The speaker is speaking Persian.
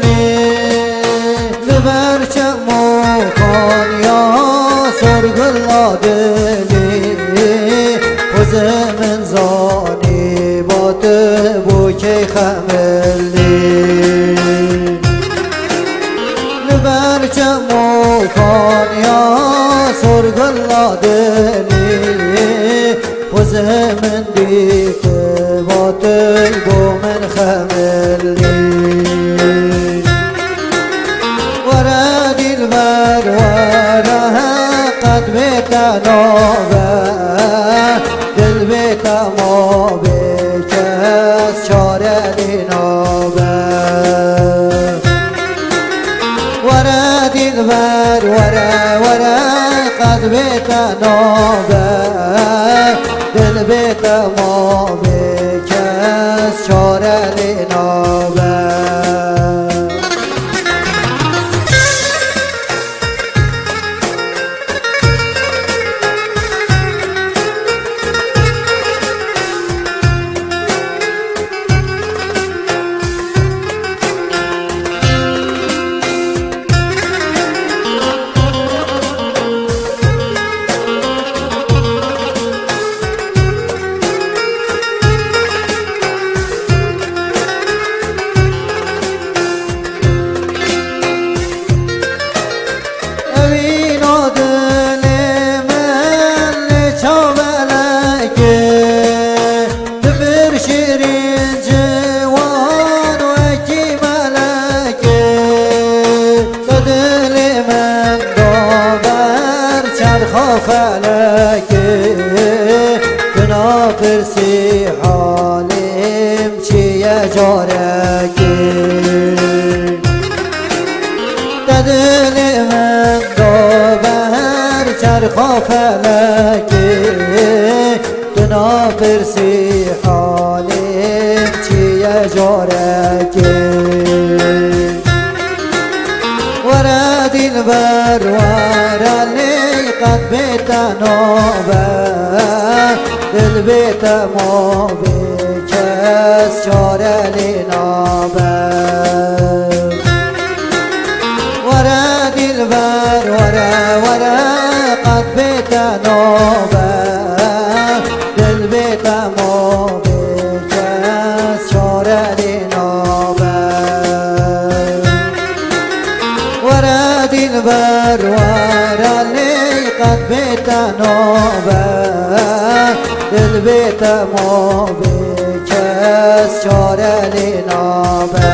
دلی لبر چمو کن یا سرگلا دلی خوز من زانی با تو بو که خملی لبر چمو کن یا سرگلا دلی خوز من دیگه با تو بو من خملی ورا دلبر ورا قد بتنابه دل بتما بکس چاره دینابه ورا دلبر ورا قد بتنابه دل بتما بکس چاره دینابه فلکه بنافرسی حالیم چیه جارکه دل من داور چرخا فلکه بنافرسی حالیم چیه جارکه ورا دلبر ورا قد بتنابه دل بتما بکس چاره لینابه ورا دلبر ورا قد بتنابه دل بتما بکس چاره لینابه ورا دلبر ورا قد بتنابه دل بتما بکس چاره لینابه